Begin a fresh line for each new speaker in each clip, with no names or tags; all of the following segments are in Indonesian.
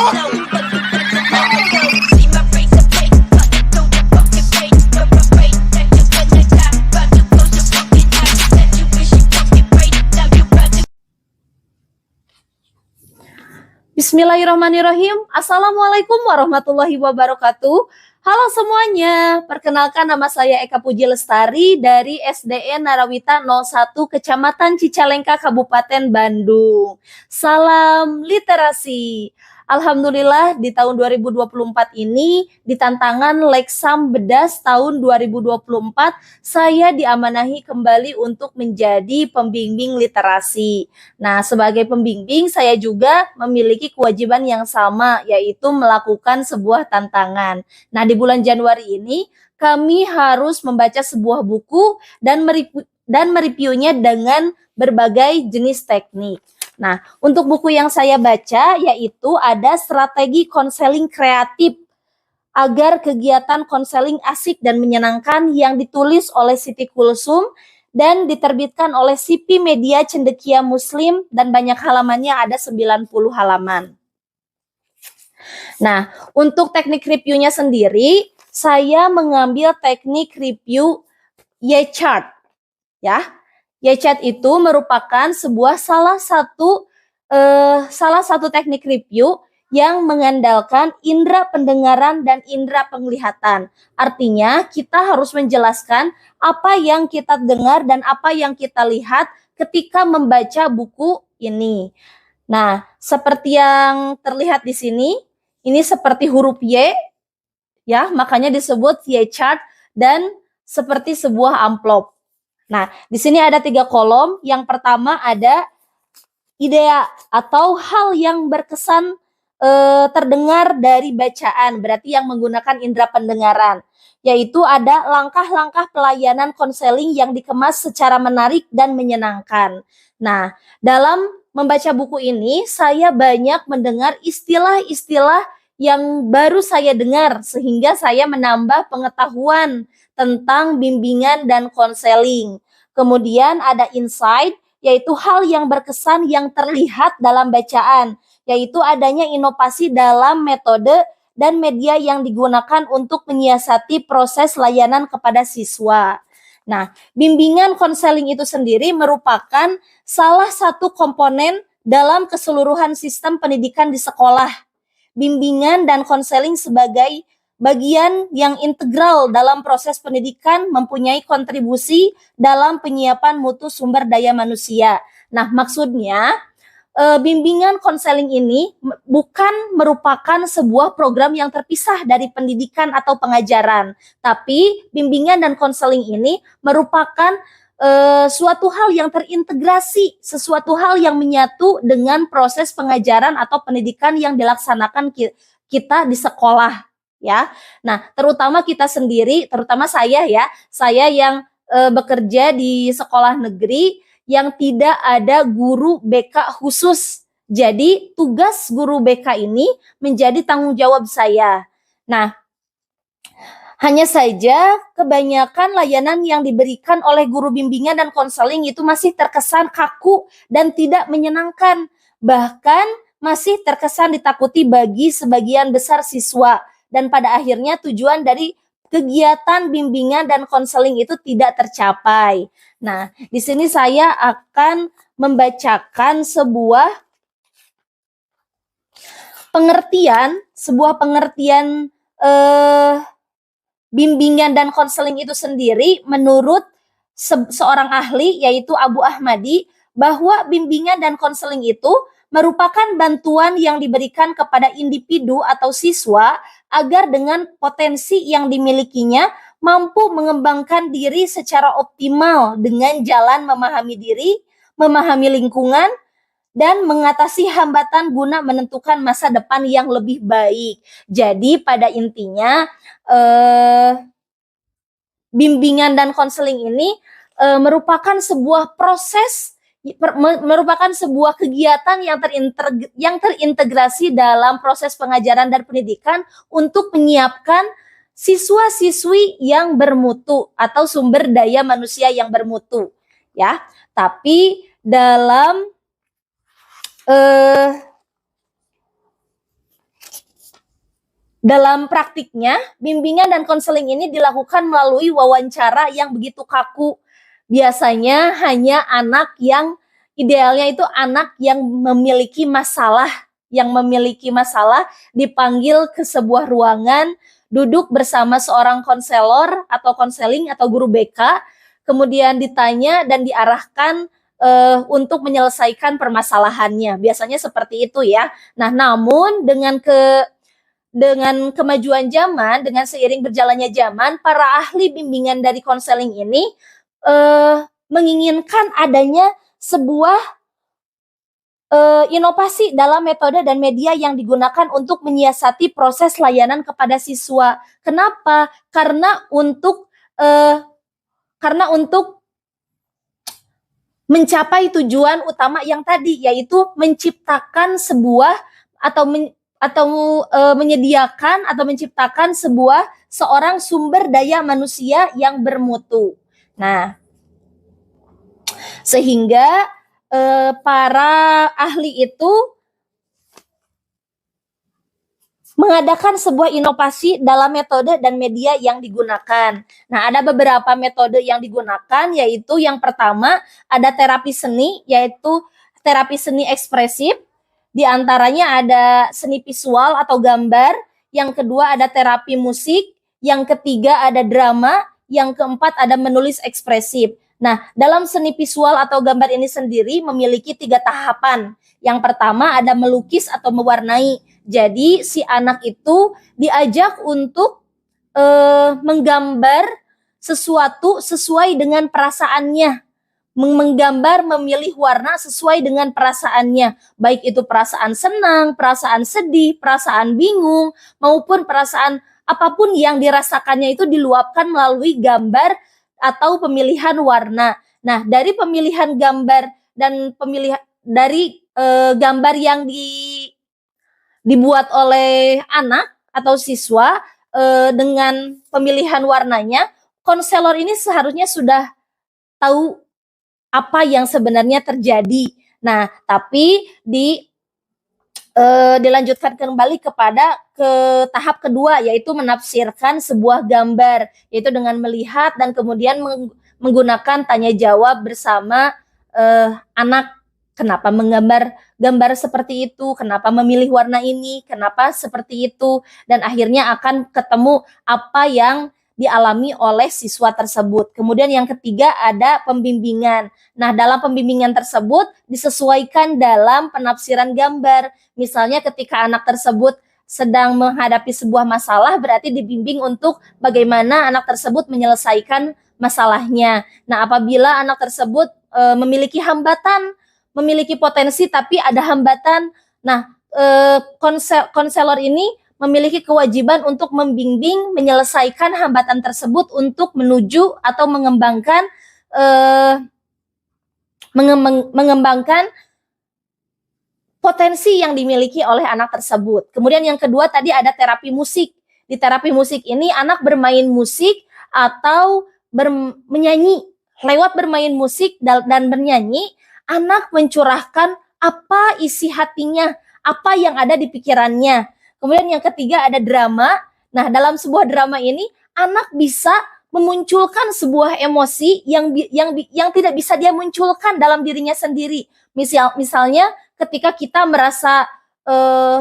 Bismillahirrahmanirrahim. Assalamualaikum warahmatullahi wabarakatuh. Halo semuanya, perkenalkan nama saya Eka Puji Lestari dari SDN Narawita 01 Kecamatan Cicalengka, Kabupaten Bandung. Salam literasi. Alhamdulillah di tahun 2024 ini di tantangan Leksam Bedas tahun 2024 saya diamanahi kembali untuk menjadi pembimbing literasi. Nah, sebagai pembimbing saya juga memiliki kewajiban yang sama, yaitu melakukan sebuah tantangan. Nah, di bulan Januari ini kami harus membaca sebuah buku dan mereviewnya dengan berbagai jenis teknik. Nah, untuk buku yang saya baca yaitu ada Strategi Konseling Kreatif agar kegiatan konseling asik dan menyenangkan yang ditulis oleh Siti Kulsum dan diterbitkan oleh Sipi Media Cendekia Muslim dan banyak halamannya, ada 90 halaman. Nah, untuk teknik reviewnya sendiri, saya mengambil teknik review Y-chart. Ya, Y-chart itu merupakan salah satu teknik review yang mengandalkan indera pendengaran dan indera penglihatan. Artinya kita harus menjelaskan apa yang kita dengar dan apa yang kita lihat ketika membaca buku ini. Nah, seperti yang terlihat di sini, ini seperti huruf Y, ya, makanya disebut Y-chart dan seperti sebuah amplop. Nah, di sini ada 3 kolom. Yang pertama ada idea atau hal yang berkesan terdengar dari bacaan, berarti yang menggunakan indera pendengaran, yaitu ada langkah-langkah pelayanan konseling yang dikemas secara menarik dan menyenangkan. Nah, dalam membaca buku ini saya banyak mendengar istilah-istilah yang baru saya dengar sehingga saya menambah pengetahuan tentang bimbingan dan konseling. Kemudian ada insight, yaitu hal yang berkesan yang terlihat dalam bacaan, yaitu adanya inovasi dalam metode dan media yang digunakan untuk menyiasati proses layanan kepada siswa. Nah, bimbingan konseling itu sendiri merupakan salah satu komponen dalam keseluruhan sistem pendidikan di sekolah. Bimbingan dan konseling sebagai bagian yang integral dalam proses pendidikan mempunyai kontribusi dalam penyiapan mutu sumber daya manusia. Nah, maksudnya bimbingan konseling ini bukan merupakan sebuah program yang terpisah dari pendidikan atau pengajaran, tapi bimbingan dan konseling ini merupakan suatu hal yang terintegrasi, sesuatu hal yang menyatu dengan proses pengajaran atau pendidikan yang dilaksanakan kita di sekolah. Ya, nah terutama kita sendiri, terutama saya yang bekerja di sekolah negeri yang tidak ada guru BK khusus. Jadi tugas guru BK ini menjadi tanggung jawab saya. Nah, hanya saja kebanyakan layanan yang diberikan oleh guru bimbingan dan konseling itu masih terkesan kaku dan tidak menyenangkan. Bahkan masih terkesan ditakuti bagi sebagian besar siswa. Dan pada akhirnya tujuan dari kegiatan bimbingan dan konseling itu tidak tercapai. Nah, di sini saya akan membacakan sebuah pengertian bimbingan dan konseling itu sendiri menurut seorang ahli, yaitu Abu Ahmadi, bahwa bimbingan dan konseling itu merupakan bantuan yang diberikan kepada individu atau siswa agar dengan potensi yang dimilikinya mampu mengembangkan diri secara optimal dengan jalan memahami diri, memahami lingkungan, dan mengatasi hambatan guna menentukan masa depan yang lebih baik. Jadi pada intinya bimbingan dan konseling ini merupakan sebuah proses, merupakan sebuah kegiatan yang terintegrasi dalam proses pengajaran dan pendidikan untuk menyiapkan siswa-siswi yang bermutu atau sumber daya manusia yang bermutu, ya. Tapi dalam Dalam praktiknya, bimbingan dan konseling ini dilakukan melalui wawancara yang begitu kaku. Biasanya hanya anak yang idealnya itu anak yang memiliki masalah dipanggil ke sebuah ruangan, duduk bersama seorang konselor atau konseling atau guru BK, kemudian ditanya dan diarahkan untuk menyelesaikan permasalahannya. Biasanya seperti itu ya. Nah, namun dengan kemajuan zaman, dengan seiring berjalannya zaman, para ahli bimbingan dari konseling ini menginginkan adanya sebuah inovasi dalam metode dan media yang digunakan untuk menyiasati proses layanan kepada siswa. Kenapa? Karena untuk mencapai tujuan utama yang tadi, yaitu menciptakan sebuah menyediakan atau menciptakan seorang sumber daya manusia yang bermutu. Nah, sehingga para ahli itu mengadakan sebuah inovasi dalam metode dan media yang digunakan. Nah, ada beberapa metode yang digunakan, yaitu yang pertama ada terapi seni, yaitu terapi seni ekspresif. Di antaranya ada seni visual atau gambar, yang kedua ada terapi musik, yang ketiga ada drama, yang keempat ada menulis ekspresif. Nah, dalam seni visual atau gambar ini sendiri memiliki 3 tahapan. Yang pertama ada melukis atau mewarnai. Jadi si anak itu diajak untuk menggambar sesuatu sesuai dengan perasaannya. Menggambar, memilih warna sesuai dengan perasaannya. Baik itu perasaan senang, perasaan sedih, perasaan bingung, maupun perasaan apapun yang dirasakannya itu diluapkan melalui gambar atau pemilihan warna. Nah, dari pemilihan gambar dan gambar yang dibuat oleh anak atau siswa dengan pemilihan warnanya, konselor ini seharusnya sudah tahu apa yang sebenarnya terjadi. Nah, tapi dilanjutkan kembali kepada tahap kedua, yaitu menafsirkan sebuah gambar, yaitu dengan melihat dan kemudian menggunakan tanya jawab bersama anak. Kenapa menggambar gambar seperti itu? Kenapa memilih warna ini? Kenapa seperti itu? Dan akhirnya akan ketemu apa yang dialami oleh siswa tersebut. Kemudian yang ketiga ada pembimbingan. Nah, dalam pembimbingan tersebut disesuaikan dalam penafsiran gambar. Misalnya ketika anak tersebut sedang menghadapi sebuah masalah, berarti dibimbing untuk bagaimana anak tersebut menyelesaikan masalahnya. Nah, apabila anak tersebut memiliki hambatan, memiliki potensi tapi ada hambatan, nah konselor ini memiliki kewajiban untuk membimbing, menyelesaikan hambatan tersebut untuk menuju atau mengembangkan potensi yang dimiliki oleh anak tersebut. Kemudian yang kedua tadi ada terapi musik. Di terapi musik ini anak bermain musik atau menyanyi. Lewat bermain musik dan bernyanyi, anak mencurahkan apa isi hatinya, apa yang ada di pikirannya. Kemudian yang ketiga ada drama. Nah, dalam sebuah drama ini anak bisa memunculkan sebuah emosi yang tidak bisa dia munculkan dalam dirinya sendiri. Misalnya ketika kita merasa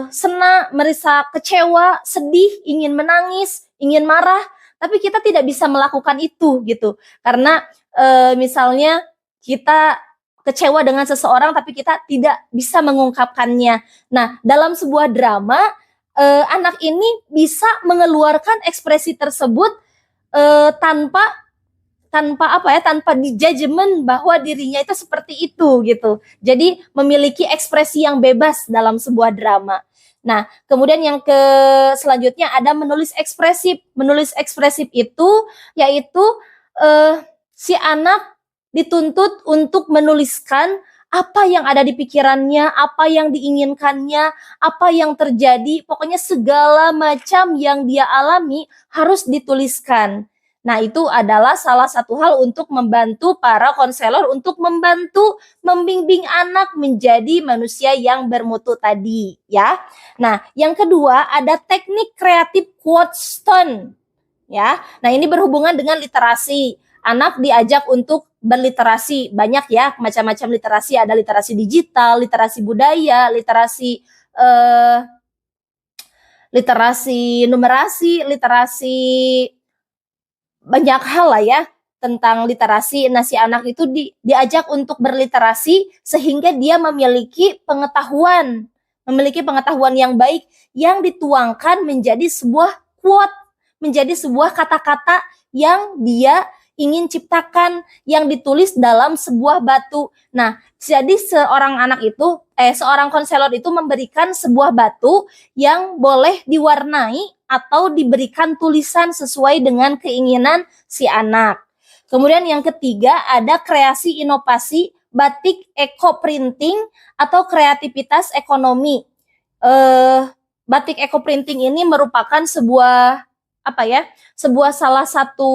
senang, merasa kecewa, sedih, ingin menangis, ingin marah, tapi kita tidak bisa melakukan itu gitu. Karena misalnya kita kecewa dengan seseorang tapi kita tidak bisa mengungkapkannya. Nah, dalam sebuah drama anak ini bisa mengeluarkan ekspresi tersebut tanpa dijudgment bahwa dirinya itu seperti itu gitu. Jadi memiliki ekspresi yang bebas dalam sebuah drama. Nah, kemudian yang selanjutnya ada menulis ekspresif. Menulis ekspresif itu yaitu si anak dituntut untuk menuliskan apa yang ada di pikirannya, apa yang diinginkannya, apa yang terjadi, pokoknya segala macam yang dia alami harus dituliskan. Nah, itu adalah salah satu hal untuk membantu para konselor untuk membantu membimbing anak menjadi manusia yang bermutu tadi, ya. Nah, yang kedua ada teknik kreatif quotestone, ya. Nah, ini berhubungan dengan literasi. Anak diajak untuk berliterasi, banyak ya, macam-macam literasi, ada literasi digital, literasi budaya, literasi numerasi, literasi banyak hal lah ya tentang literasi. Nah, si anak itu diajak untuk berliterasi sehingga dia memiliki pengetahuan yang baik yang dituangkan menjadi sebuah quote, menjadi sebuah kata-kata yang dia ingin ciptakan yang ditulis dalam sebuah batu. Nah, jadi seorang konselor itu memberikan sebuah batu yang boleh diwarnai atau diberikan tulisan sesuai dengan keinginan si anak. Kemudian yang ketiga ada kreasi inovasi batik eco printing atau kreativitas ekonomi. Batik eco printing ini merupakan sebuah salah satu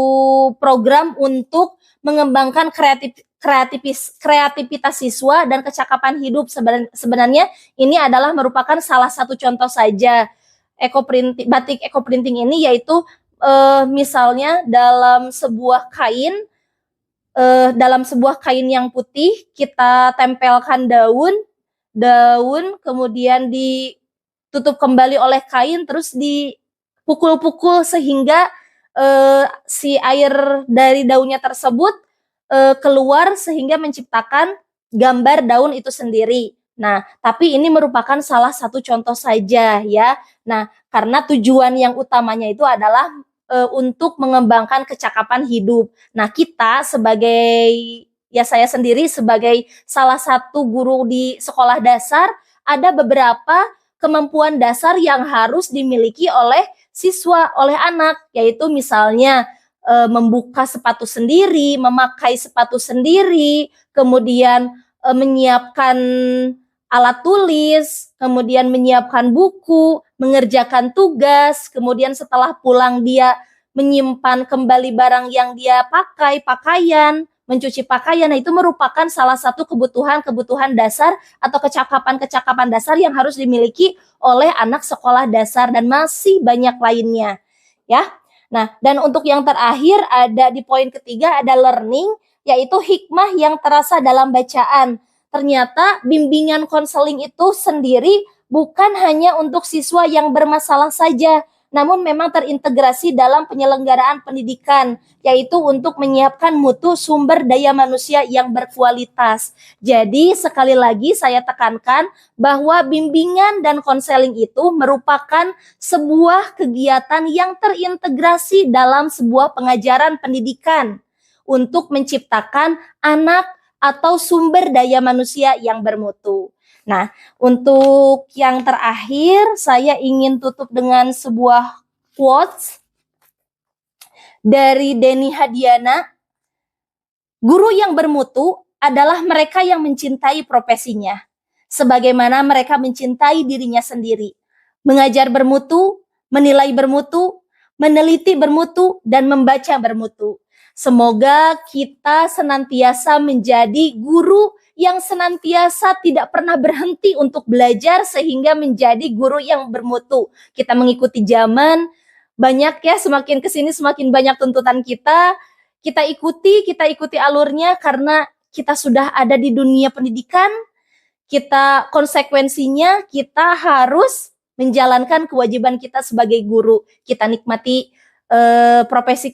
program untuk mengembangkan kreativitas siswa dan kecakapan hidup. Sebenarnya ini adalah merupakan salah satu contoh saja batik eco printing ini, yaitu misalnya dalam sebuah kain yang putih kita tempelkan daun kemudian ditutup kembali oleh kain, terus dipukul-pukul sehingga si air dari daunnya tersebut keluar sehingga menciptakan gambar daun itu sendiri. Nah, tapi ini merupakan salah satu contoh saja ya. Nah, karena tujuan yang utamanya itu adalah untuk mengembangkan kecakapan hidup. Nah, saya sendiri sebagai salah satu guru di sekolah dasar, ada beberapa kemampuan dasar yang harus dimiliki oleh siswa, oleh anak, yaitu misalnya membuka sepatu sendiri, memakai sepatu sendiri, kemudian menyiapkan alat tulis, kemudian menyiapkan buku, mengerjakan tugas, kemudian setelah pulang dia menyimpan kembali barang yang dia pakai, pakaian, mencuci pakaian. Nah, itu merupakan salah satu kebutuhan dasar atau kecakapan dasar yang harus dimiliki oleh anak sekolah dasar dan masih banyak lainnya, ya. Nah, dan untuk yang terakhir ada di poin ketiga ada learning, yaitu hikmah yang terasa dalam bacaan. Ternyata bimbingan konseling itu sendiri bukan hanya untuk siswa yang bermasalah saja, namun memang terintegrasi dalam penyelenggaraan pendidikan, yaitu untuk menyiapkan mutu sumber daya manusia yang berkualitas. Jadi sekali lagi saya tekankan bahwa bimbingan dan konseling itu merupakan sebuah kegiatan yang terintegrasi dalam sebuah pengajaran pendidikan untuk menciptakan anak atau sumber daya manusia yang bermutu. Nah, untuk yang terakhir saya ingin tutup dengan sebuah quotes dari Denny Hadiana. Guru yang bermutu adalah mereka yang mencintai profesinya, sebagaimana mereka mencintai dirinya sendiri. Mengajar bermutu, menilai bermutu, meneliti bermutu, dan membaca bermutu. Semoga kita senantiasa menjadi guru yang senantiasa tidak pernah berhenti untuk belajar sehingga menjadi guru yang bermutu. Kita mengikuti zaman, banyak ya, semakin kesini semakin banyak tuntutan kita ikuti alurnya karena kita sudah ada di dunia pendidikan, konsekuensinya kita harus menjalankan kewajiban kita sebagai guru. Kita nikmati profesi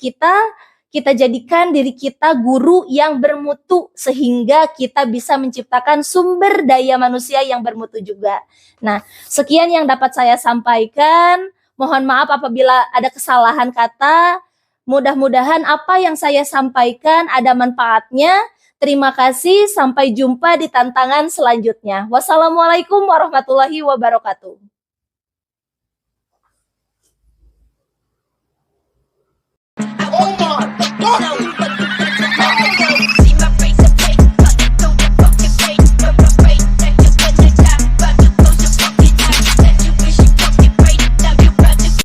kita jadikan diri kita guru yang bermutu sehingga kita bisa menciptakan sumber daya manusia yang bermutu juga. Nah, sekian yang dapat saya sampaikan. Mohon maaf apabila ada kesalahan kata. Mudah-mudahan apa yang saya sampaikan ada manfaatnya. Terima kasih, sampai jumpa di tantangan selanjutnya. Wassalamualaikum warahmatullahi wabarakatuh.